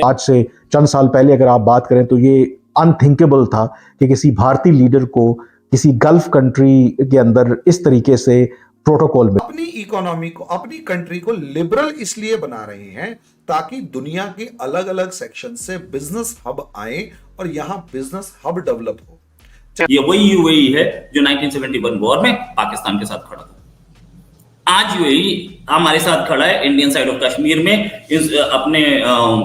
आज से चंद साल पहले अगर आप बात करें तो ये अनथिंकेबल था कि किसी भारतीय लीडर को किसी गल्फ कंट्री के अंदर इस तरीके से प्रोटोकॉल में। अपनी इकोनॉमी को, अपनी कंट्री को लिबरल इसलिए बना रहे हैं ताकि दुनिया के अलग अलग सेक्शन से बिजनेस हब आए और यहां बिजनेस हब डेवलप हो। ये वही यूएई है जो 1971 वॉर में पाकिस्तान के साथ खड़ा था। आज यूएई हमारे साथ खड़ा है इंडियन साइड ऑफ कश्मीर में, अपने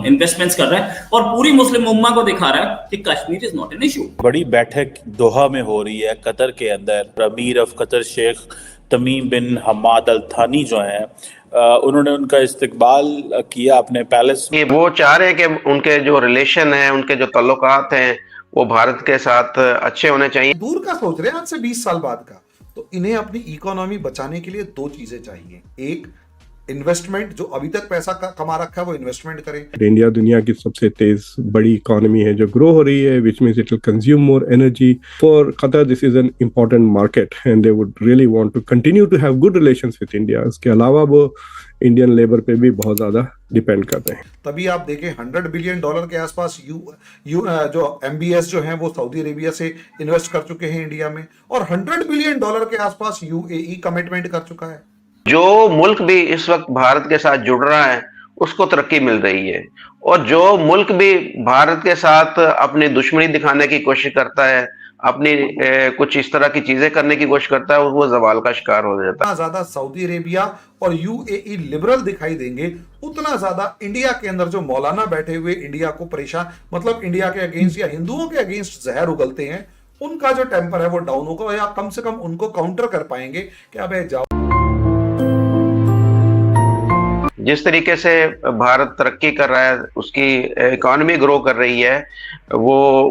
इन्वेस्टमेंट्स कर रहा है और पूरी मुस्लिम उम्मा को दिखा रहा है कि Kashmir is not an issue. बड़ी बैठक दोहा में हो रही है कतर के अंदर। अमीर ऑफ कतर शेख तमीम बिन हमाद अल थानी जो हैं, उन्होंने उनका इस्तकबाल किया अपने पैलेस में। वो चाह रहे हैं कि उनके जो रिलेशन है, उनके जो ताल्लुकात हैं वो भारत के साथ अच्छे होने चाहिए। दूर का सोच रहे हैं आज से 20 साल बाद का। तो इन्हें अपनी इकोनॉमी बचाने के लिए दो चीजें चाहिए। एक, इन्वेस्टमेंट, जो अभी तक पैसा कमा रखा है वो इन्वेस्टमेंट करें। इंडिया दुनिया की सबसे तेज बड़ी इकोनॉमी है जो ग्रो हो रही है, which means it will consume more energy. For Qatar this is an important market and they would really want to continue to have good relations with India. इसके अलावा वो इंडियन लेबर पे भी बहुत ज्यादा डिपेंड करते हैं। तभी आप देखें $100 बिलियन के आसपास जो MBS जो हैं वो सऊदी अरेबिया से इन्वेस्ट कर चुके हैं इंडिया में, और $100 बिलियन के आसपास UAE कमिटमेंट कर चुका है। जो मुल्क भी इस वक्त भारत के साथ जुड़ रहा है उसको तरक्की मिल रही है, और जो मुल्क भी भारत के साथ अपनी दुश्मनी दिखाने की कोशिश करता है, अपनी कुछ इस तरह की चीजें करने की कोशिश करता है, वो जवाल का शिकार हो जाता है। ज्यादा सऊदी अरेबिया और UAE लिबरल दिखाई देंगे, उतना ज्यादा इंडिया के अंदर जो मौलाना बैठे हुए इंडिया को परेशान, मतलब इंडिया के अगेंस्ट या हिंदुओं के अगेंस्ट जहर उगलते हैं, उनका जो टेम्पर है वो डाउन होगा, या कम से कम उनको काउंटर कर पाएंगे कि अब जाओ। जिस तरीके से भारत तरक्की कर रहा है, उसकी इकोनॉमी ग्रो कर रही है, वो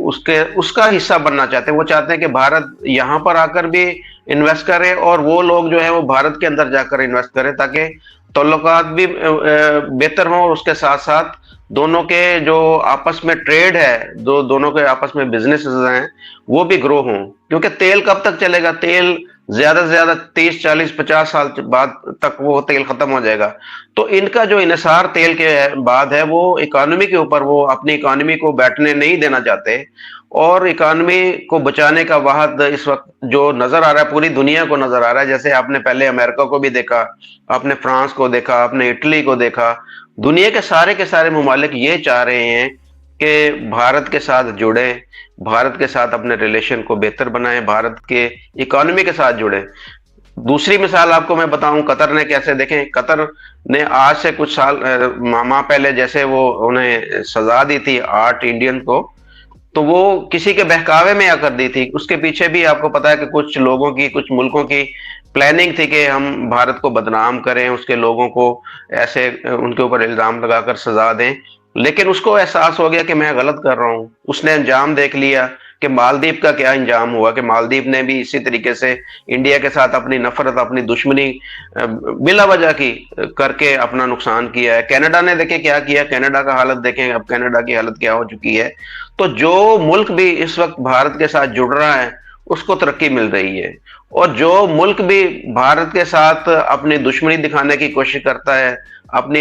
उसका हिस्सा बनना चाहते हैं। वो चाहते हैं कि भारत यहाँ पर आकर भी इन्वेस्ट करे और वो लोग जो है वो भारत के अंदर जाकर इन्वेस्ट करें, ताकि ताल्लुकात भी बेहतर हों, और उसके साथ साथ दोनों के जो आपस में ट्रेड है, दोनों के आपस में बिजनेसेस हैं, वो भी ग्रो हों। क्योंकि तेल कब तक चलेगा? तेल ज्यादा से ज्यादा 30, 40, 50 साल बाद तक वो तेल खत्म हो जाएगा। तो इनका जो इन्हिसार तेल के बाद है वो इकोनॉमी के ऊपर, वो अपनी इकोनॉमी को बैठने नहीं देना चाहते, और इकोनॉमी को बचाने का वाहद इस वक्त जो नजर आ रहा है, पूरी दुनिया को नजर आ रहा है। जैसे आपने पहले अमेरिका को भी देखा, आपने फ्रांस को देखा, आपने इटली को देखा, दुनिया के सारे ममालिक ये चाह रहे हैं कि भारत के साथ जुड़े, भारत के साथ अपने रिलेशन को बेहतर बनाएं, भारत के इकोनॉमी के साथ जुड़े। दूसरी मिसाल आपको मैं बताऊं, कतर ने कैसे, देखें, कतर ने आज से कुछ साल माह पहले जैसे वो उन्हें सजा दी थी 8 इंडियन को, तो वो किसी के बहकावे में आकर दी थी। उसके पीछे भी आपको पता है कि कुछ लोगों की, कुछ मुल्कों की प्लानिंग थी कि हम भारत को बदनाम करें, उसके लोगों को ऐसे उनके ऊपर इल्जाम लगाकर सजा दें। लेकिन उसको एहसास हो गया कि मैं गलत कर रहा हूं। उसने अंजाम देख लिया कि मालदीव का क्या अंजाम हुआ, कि मालदीव ने भी इसी तरीके से इंडिया के साथ अपनी नफरत, अपनी दुश्मनी बिला वजह की करके अपना नुकसान किया है। कनाडा ने देखे क्या किया, कनाडा का हालत देखें, अब कनाडा की हालत क्या हो चुकी है। तो जो मुल्क भी इस वक्त भारत के साथ जुड़ रहा है उसको तरक्की मिल रही है, और जो मुल्क भी भारत के साथ अपनी दुश्मनी दिखाने की कोशिश करता है, अपनी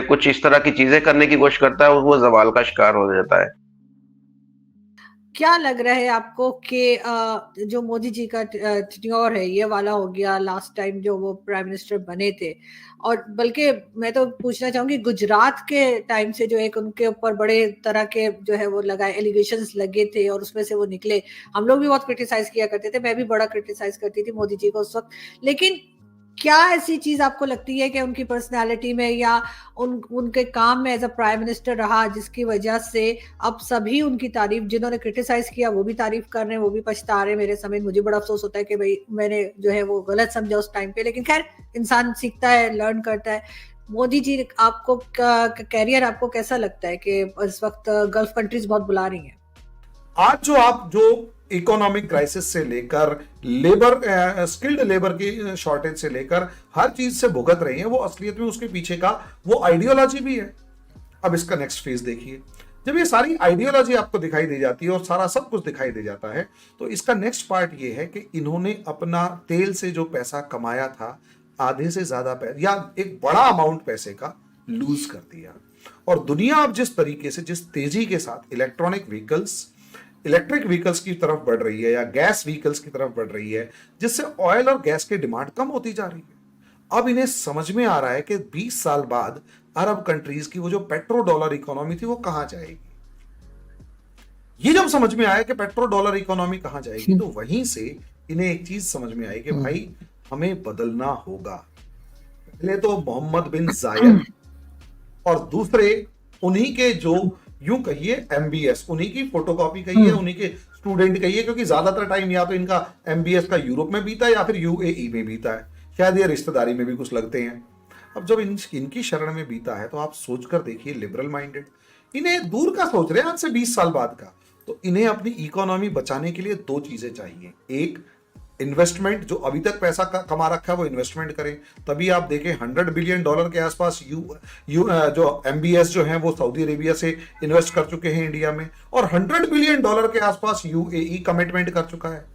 कुछ इस तरह की चीजें करने की कोशिश करता है, वो जवाल का शिकार हो जाता है। क्या लग रहा है आपको कि जो मोदी जी का टेन्योर है, ये वाला हो गया लास्ट टाइम जो वो प्राइम मिनिस्टर बने थे, और बल्कि मैं तो पूछना चाहूंगी गुजरात के टाइम से जो एक उनके ऊपर बड़े तरह के जो है वो लगाए एलिगेशंस लगे थे और उसमें से वो निकले, हम लोग भी बहुत क्रिटिसाइज किया करते थे, मैं भी बड़ा क्रिटिसाइज करती थी मोदी जी को उस वक्त। लेकिन क्या ऐसी चीज आपको लगती है कि उनकी पर्सनालिटी में या उनके काम में एज अ प्राइम मिनिस्टर रहा जिसकी वजह से अब सभी उनकी तारीफ, जिन्होंने क्रिटिसाइज किया वो भी तारीफ कर रहे हैं, वो भी पछता रहे हैं मेरे समेत। मुझे बड़ा अफसोस होता है कि भाई मैंने जो है वो गलत समझा उस टाइम पे, लेकिन खैर इंसान सीखता है, लर्न करता है। मोदी जी आपको कैरियर आपको कैसा लगता है कि इस वक्त गल्फ कंट्रीज बहुत बुला रही हैं? आज जो इकोनॉमिक क्राइसिस से लेकर लेबर, स्किल्ड लेबर की शॉर्टेज से लेकर हर चीज से भुगत रही है, वो असलियत में उसके पीछे का वो आइडियोलॉजी भी है। अब इसका नेक्स्ट फेज देखिए, जब ये सारी आइडियोलॉजी आपको दिखाई दे जाती है और सारा सब कुछ दिखाई दे जाता है, तो इसका नेक्स्ट पार्ट ये है कि इन्होंने अपना तेल से जो पैसा कमाया था, आधे से ज्यादा या एक बड़ा अमाउंट पैसे का लूज कर दिया। और दुनिया अब जिस तरीके से, जिस तेजी के साथ इलेक्ट्रिक व्हीकल्स की तरफ बढ़ रही है या गैस व्हीकल्स की तरफ बढ़ रही है, जिससे ऑयल और गैस की डिमांड कम होती जा रही है, अब इन्हें समझ में आ रहा है कि 20 साल बाद अरब कंट्रीज की वो जो पेट्रो डॉलर इकोनॉमी थी वो कहां जाएगी। ये जब समझ में आया कि पेट्रो डॉलर इकोनॉमी कहां जाएगी, तो वहीं से इन्हें एक चीज समझ में आई कि भाई हमें बदलना होगा। पहले तो मोहम्मद बिन जायद और दूसरे उन्हीं के जो यूं कहिए एमबीएस, उन्हीं की फोटोकॉपी कहिए, उन्हीं के स्टूडेंट कहिए, क्योंकि ज्यादातर टाइम या तो इनका एमबीएस का यूरोप में बीता है या फिर यूएई में बीता है, शायद ये रिश्तेदारी में भी कुछ लगते हैं। अब जब इनकी शरण में बीता है तो आप सोचकर देखिए, लिबरल माइंडेड, इन्हें दूर का सोच रहे हैं आज से 20 साल बाद का। तो इन्हें अपनी इकोनॉमी बचाने के लिए दो चीजें चाहिए। एक, इन्वेस्टमेंट, जो अभी तक पैसा कमा रखा है वो इन्वेस्टमेंट करें। तभी आप देखें $100 बिलियन के आसपास जो एमबीएस जो है वो सऊदी अरेबिया से इन्वेस्ट कर चुके हैं इंडिया में, और $100 बिलियन के आसपास यूएई कमिटमेंट कर चुका है।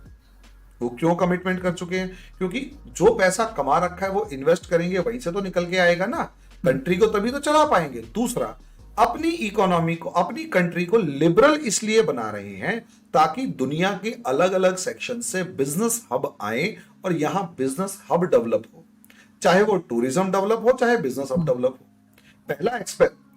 वो क्यों कमिटमेंट कर चुके हैं? क्योंकि जो पैसा कमा रखा है वो इन्वेस्ट करेंगे, वहीं से तो निकल के आएगा ना, कंट्री को तभी तो चला पाएंगे। दूसरा, अपनी इकोनॉमी को, अपनी कंट्री को लिबरल इसलिए बना रहे हैं ताकि दुनिया के अलग अलग सेक्शन से बिजनेस हब आए और यहां बिजनेस हब डेवलप हो, चाहे वो टूरिज्म डेवलप हो, चाहे बिजनेस हब डेवलप हो। पहला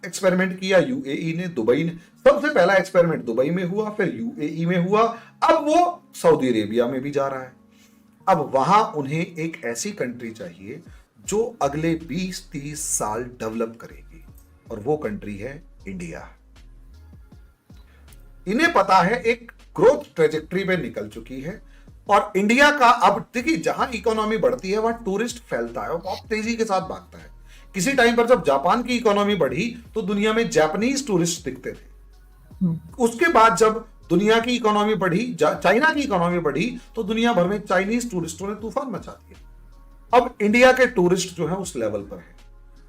एक्सपेरिमेंट किया यूएई ने, दुबई ने, सबसे पहला एक्सपेरिमेंट दुबई में हुआ, फिर यूएई में हुआ, अब वो सऊदी अरेबिया में भी जा रहा है। अब वहां उन्हें एक ऐसी कंट्री चाहिए जो अगले 20-30 साल डेवलप करेगी, और वो कंट्री है इंडिया। इन्हें पता है एक ग्रोथ ट्रेजेक्टरी पे निकल चुकी है, और इंडिया का अब देखिए, जहां इकोनॉमी बढ़ती है वहां टूरिस्ट फैलता है और बहुत तेजी के साथ भागता है। किसी टाइम पर जब जापान की इकोनॉमी बढ़ी तो दुनिया में जापानीज टूरिस्ट दिखते थे। उसके बाद जब दुनिया की इकोनॉमी बढ़ी, चाइना की इकोनॉमी बढ़ी, तो दुनिया भर में चाइनीज टूरिस्टों ने तूफान मचा दिया। अब इंडिया के टूरिस्ट जो है उस लेवल पर है।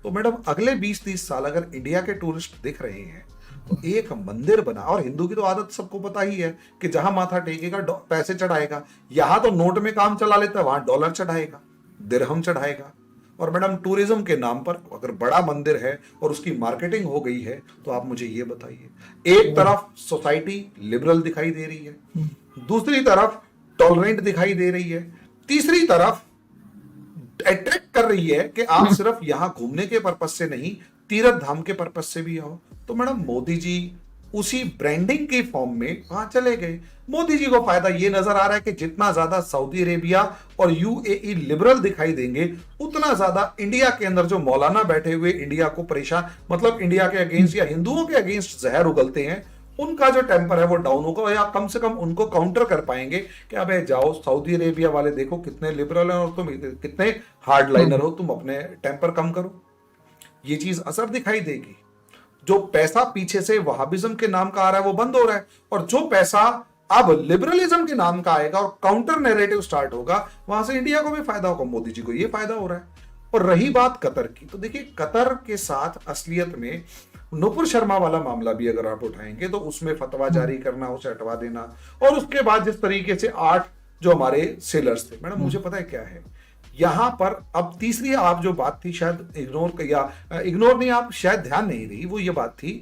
तो मैडम अगले 20-30 साल अगर इंडिया के टूरिस्ट दिख रहे हैं तो एक मंदिर बना, और हिंदू की तो आदत सबको पता ही है कि जहां माथा टेकेगा पैसे चढ़ाएगा। यहां तो नोट में काम चला लेता है, वहां डॉलर चढ़ाएगा, दिरहम चढ़ाएगा। और मैडम टूरिज्म के नाम पर अगर बड़ा मंदिर है और उसकी मार्केटिंग हो गई है, तो आप मुझे ये बताइए, एक तरफ सोसाइटी लिबरल दिखाई दे रही है, दूसरी तरफ टॉलरेंट दिखाई दे रही है, तीसरी तरफ अट्रैक्ट कर रही है कि आप सिर्फ यहां घूमने के पर्पज से नहीं, तीर्थ धाम के पर्पज से भी आओ। तो मैडम मोदी जी उसी ब्रांडिंग के फॉर्म में वहां चले गए। मोदी जी को फायदा ये नजर आ रहा है कि जितना ज्यादा सऊदी अरेबिया और यूएई लिबरल दिखाई देंगे, उतना ज्यादा इंडिया के अंदर जो मौलाना बैठे हुए इंडिया को परेशान, मतलब इंडिया के अगेंस्ट या हिंदुओं के अगेंस्ट जहर उगलते हैं, उनका जो टेम्पर है वो डाउन होगा, या कम से कम उनको काउंटर कर पाएंगे कि अबे जाओ, सऊदी अरेबिया वाले देखो कितने लिबरल हैं और तुम कितने हार्ड लाइनर हो, तुम अपने टेम्पर कम करो। ये चीज असर दिखाई देगी। जो पैसा पीछे से वहाबिज्म के नाम का आ रहा है वो बंद हो रहा है, और जो पैसा अब लिबरलिज्म के नाम का आएगा और काउंटर नैरेटिव स्टार्ट होगा, वहां से इंडिया को भी फायदा होगा, मोदी जी को ये फायदा हो रहा है। और रही बात कतर की, तो देखिए कतर के साथ असलियत में नुपुर शर्मा वाला मामला भी अगर आप उठाएंगे तो उसमें फतवा जारी करना, उसे हटवा देना, और उसके बाद जिस तरीके से 8 जो हमारे सेलर्स थे, मैडम मुझे पता है क्या है यहां पर। अब तीसरी आप जो बात थी, शायद इग्नोर नहीं, आप शायद ध्यान नहीं रही, वो ये बात थी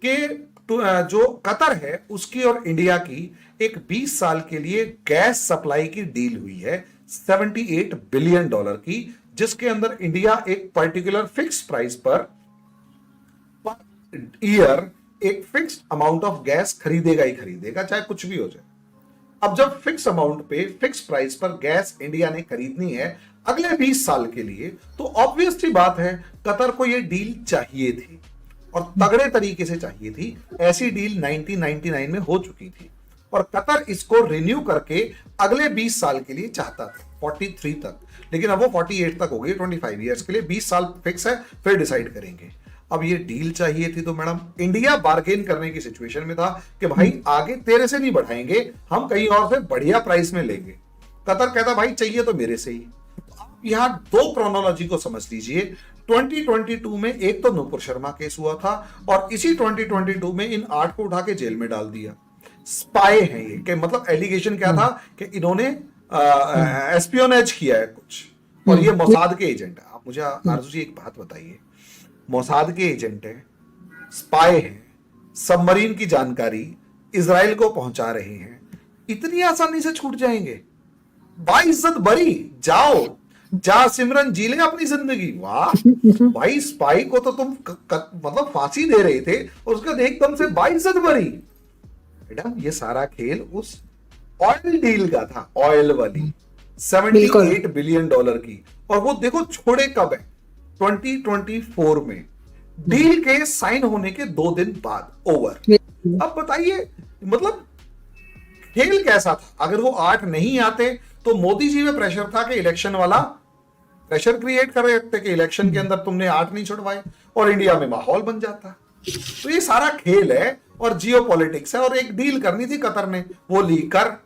कि जो कतर है उसकी और इंडिया की एक 20 साल के लिए गैस सप्लाई की डील हुई है $78 बिलियन की, जिसके अंदर इंडिया एक particular fix price per year एक फिक्स अमाउंट ऑफ गैस खरीदेगा ही खरीदेगा, चाहे कुछ भी हो जाए। अब जब फिक्स अमाउंट पे फिक्स प्राइस पर गैस इंडिया ने खरीदनी है अगले 20 साल के लिए, तो ऑब्वियस सी बात है कतर को यह डील चाहिए थी, और तगड़े तरीके से चाहिए थी। ऐसी डील 1999 में हो चुकी थी, और कतर इसको रिन्यू करके अगले 20 साल के लिए चाहता था, 43 तक, लेकिन अब वो 48 तक हो गई, 25 ईयर्स के लिए। 20 साल फिक्स है, फिर डिसाइड करेंगे। अब ये डील चाहिए थी, तो मैडम इंडिया बार्गेन करने की सिचुएशन में था कि भाई आगे तेरे से नहीं बढ़ाएंगे, हम कहीं और से बढ़िया प्राइस में लेंगे। कतर कहता भाई चाहिए तो मेरे से ही। तो आप यहां दो क्रोनोलॉजी को समझ लीजिए। 2022 में एक तो नुपुर शर्मा केस हुआ था, और इसी 2022 में इन 8 को उठा के जेल में डाल दिया। स्पाई है ये, कि मतलब एलिगेशन क्या था कि इन्होंने एस्पियोनेज किया है कुछ, और ये मोसाद के एजेंट है। आप मुझे आरजू जी एक बात बताइए, मोसाद के एजेंट है, स्पाई हैं, सबमरीन की जानकारी इजराइल को पहुंचा रहे हैं, इतनी आसानी से छूट जाएंगे? बाइज्जत बरी, जाओ जा सिमरन जी ले अपनी जिंदगी। वाह भाई, स्पाई को तो तुम मतलब फांसी दे रहे थे और उसका एकदम से बाइज्जत बरी। मैडम ये सारा खेल उस ऑयल डील का था, ऑयल वाली 78 बिलियन डॉलर की, और वो देखो छोड़े कब है, 2024 में, डील के साइन होने के 2 दिन बाद ओवर। अब बताइए मतलब खेल कैसा था? अगर वो 8 नहीं आते तो मोदी जी में प्रेशर था कि इलेक्शन वाला प्रेशर क्रिएट कर रहे थे कि इलेक्शन के अंदर तुमने 8 नहीं छुड़वाए, और इंडिया में माहौल बन जाता। तो ये सारा खेल है और जियोपॉलिटिक्स है, और एक डील करनी थी कतर ने, वो लीक कर।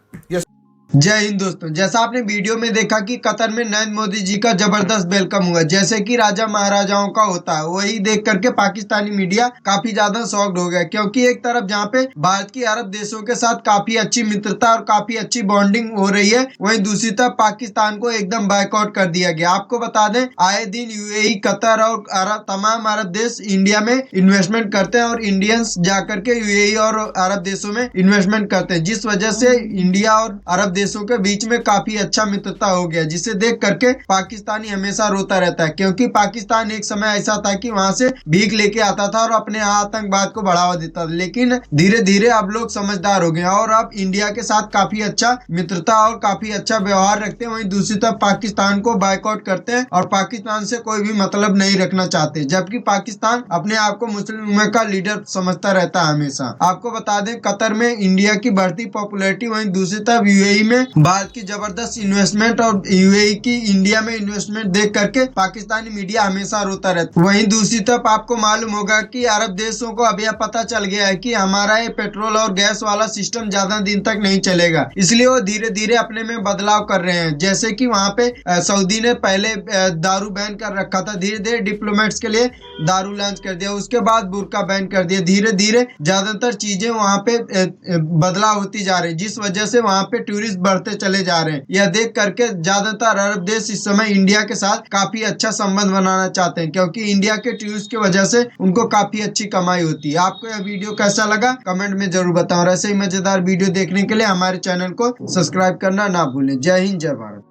जय हिंद दोस्तों, जैसा आपने वीडियो में देखा कि कतर में नरेंद्र मोदी जी का जबरदस्त वेलकम हुआ, जैसे कि राजा महाराजाओं का होता है, वही देख करके पाकिस्तानी मीडिया काफी ज्यादा शॉक्ड हो गया, क्योंकि एक तरफ जहां पे भारत की अरब देशों के साथ काफी अच्छी मित्रता और काफी अच्छी बॉन्डिंग हो रही है, वहीं दूसरी तरफ पाकिस्तान को एकदम बायकॉट कर दिया गया। आपको बता दें, आए दिन यूएई, कतर और तमाम अरब देश इंडिया में इन्वेस्टमेंट करते हैं, और इंडियंस जाकर के यूएई और अरब देशों में इन्वेस्टमेंट करते हैं, जिस वजह से इंडिया और अरब देशों के बीच में काफी अच्छा मित्रता हो गया, जिसे देख करके पाकिस्तानी हमेशा रोता रहता है, क्योंकि पाकिस्तान एक समय ऐसा था कि वहां से भीख लेके आता था और अपने आतंकवाद को बढ़ावा देता था, लेकिन धीरे धीरे अब लोग समझदार हो गए और अब इंडिया के साथ काफी अच्छा मित्रता और काफी अच्छा व्यवहार रखते हैं। वहीं दूसरी तरफ पाकिस्तान को बायकॉट करते हैं और पाकिस्तान से कोई भी मतलब नहीं रखना चाहते, जबकि पाकिस्तान अपने आप को मुस्लिम उम्मा का लीडर समझता रहता है हमेशा। आपको बता दें, कतर में इंडिया की बढ़ती पॉपुलैरिटी, वहीं दूसरी तरफ यूएई में भारत की जबरदस्त इन्वेस्टमेंट और यूएई की इंडिया में इन्वेस्टमेंट देख करके पाकिस्तानी मीडिया हमेशा रोता रहता है। वहीं दूसरी तरफ आपको मालूम होगा कि अरब देशों को अब यह पता चल गया है कि हमारा ये पेट्रोल और गैस वाला सिस्टम ज्यादा दिन तक नहीं चलेगा, इसलिए वो धीरे धीरे अपने में बदलाव कर रहे हैं। जैसे कि वहाँ पे सऊदी ने पहले दारू बैन कर रखा था, धीरे धीरे डिप्लोमेट्स के लिए दारू लॉन्च कर दिया, उसके बाद बुर्का बैन कर दिया, धीरे धीरे ज्यादातर चीजें वहाँ पे बदलाव होती जा रही, जिस वजह से वहाँ पे टूरिस्ट बढ़ते चले जा रहे हैं। यह देख करके ज्यादातर अरब देश इस समय इंडिया के साथ काफी अच्छा संबंध बनाना चाहते हैं, क्योंकि इंडिया के टूरिस्ट की वजह से उनको काफी अच्छी कमाई होती है। आपको यह वीडियो कैसा लगा कमेंट में जरूर बताओ, और ऐसे ही मजेदार वीडियो देखने के लिए हमारे चैनल को सब्सक्राइब करना ना भूलें। जय हिंद, जय भारत।